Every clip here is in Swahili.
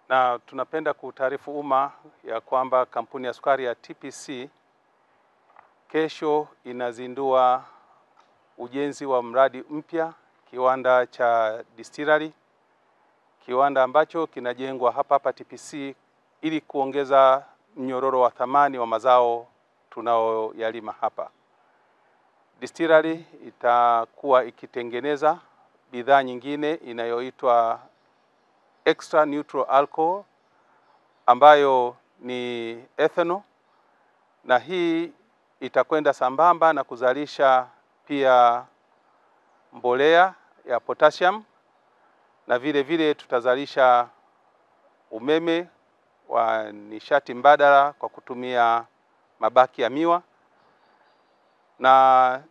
Na tunapenda kutaarifu umma ya kwamba kampuni ya sukari ya TPC kesho inazindua ujenzi wa mradi mpya, kiwanda cha distillery, kiwanda ambacho kinajengwa hapa TPC ili kuongeza mnyororo wa thamani wa mazao tunayoyalima hapa. Distillery itakuwa ikitengeneza bidhaa nyingine inayoitwa extra neutral alcohol ambayo ni ethanol, na hii itakwenda sambamba na kuzalisha pia mbolea ya potassium, na vile vile tutazalisha umeme wa nishati mbadala kwa kutumia mabaki ya miwa, na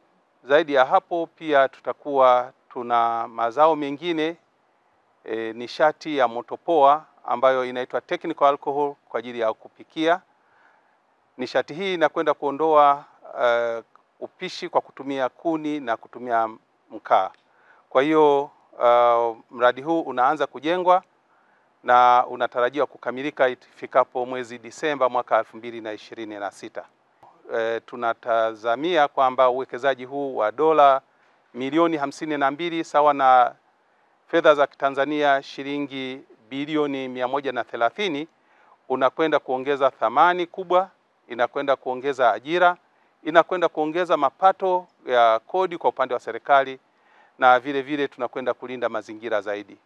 zaidi ya hapo pia tutakuwa tuna mazao mengine nishati ya motopoa ambayo inaitwa technical alcohol kwa ajili ya kupikia. Nishati hii inakwenda kuondoa upishi kwa kutumia kuni na kutumia mkaa. Kwa hiyo mradi huu unaanza kujengwa na unatarajiwa kukamilika ifikapo mwezi Disemba mwaka 2026. Tunatazamia kwamba uwekezaji huu wa dola milioni 52 sawa na fedha za Tanzania shilingi bilioni 130 unakwenda kuongeza thamani kubwa, inakwenda kuongeza ajira, inakwenda kuongeza mapato ya kodi kwa upande wa serikali, na vile vile tunakwenda kulinda mazingira zaidi.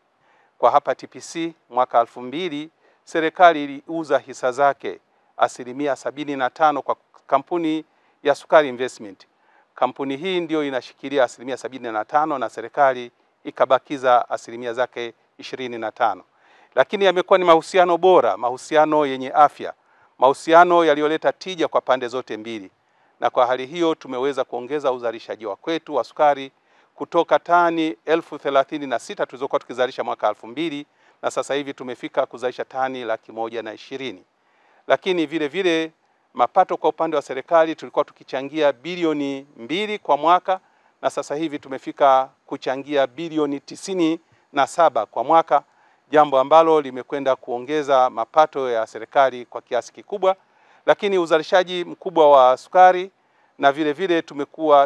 Kwa hapa TPC mwaka 2000 serikali iliuza hisa zake 75% kwa kampuni ya Sukari Investment. Kampuni hii ndio inashikilia 75% na serikali ikabakiza asilimia zake 25. Lakini yamekuwa ni mahusiano bora, mahusiano yenye afya, mahusiano yaliyoleta tija kwa pande zote mbili. Na kwa hali hiyo tumeweza kuongeza uzalishaji wa kwetu wa sukari kutoka tani 1036 tulizokuwa tukizalisha mwaka 2000 na sasa hivi tumefika kuzalisha tani 120,000. Lakini vile vile mapato kwa upande wa serikali tulikuwa tukichangia bilioni 2 kwa mwaka, na sasa hivi tumefika kuchangia bilioni 97 kwa mwaka, jambo ambalo limekwenda kuongeza mapato ya serikali kwa kiasi kikubwa. Lakini uzalishaji mkubwa wa sukari, na vile vile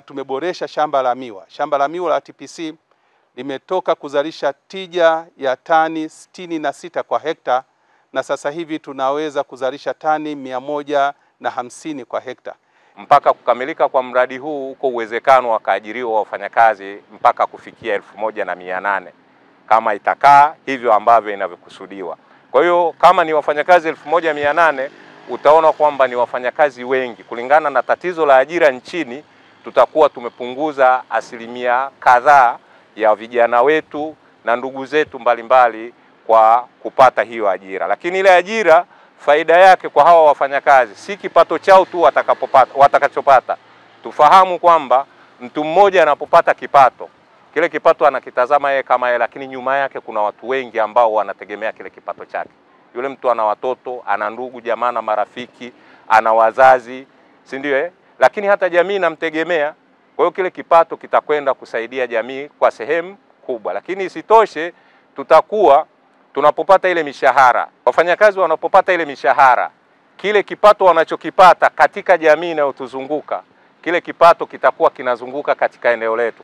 tumeboresha shamba la miwa. Shamba la miwa la TPC limetoka kuzalisha tija ya tani 66 kwa hekta, na sasa hivi tunaweza kuzalisha tani 150 kwa hekta. Mpaka kukamilika kwa mradi huu uko uwezekano wa kaajiriwa wafanyakazi mpaka kufikia 1800 kama itakaa hivyo ambavyo inavyokusudiwa. Kwa hiyo kama ni wafanyakazi 1800 utaona kwamba ni wafanyakazi wengi. Kulingana na tatizo la ajira nchini, tutakuwa tumepunguza asilimia kadhaa ya vijana wetu na ndugu zetu mbalimbali kwa kupata hiyo ajira. Lakini ile ajira faida yake kwa hawa wafanyakazi si kipato chao tu watakachopata. Tufahamu kwamba mtu mmoja anapopata kipato, kile kipato anakitazama yeye kama yeye, lakini nyuma yake kuna watu wengi ambao wanategemea kile kipato chake. Yule mtu ana watoto, ana ndugu, jamaa na marafiki, ana wazazi, si ndio? Lakini hata jamii inamtegemea. Kwa hiyo kile kipato kitakwenda kusaidia jamii kwa sehemu kubwa. Lakini isitoshe, tutakuwa tunapopata ile mishahara, wafanyakazi wanapopata ile mishahara, kile kipato wanachokipata katika jamii inayotuzunguka, kile kipato kitakuwa kinazunguka katika eneo letu.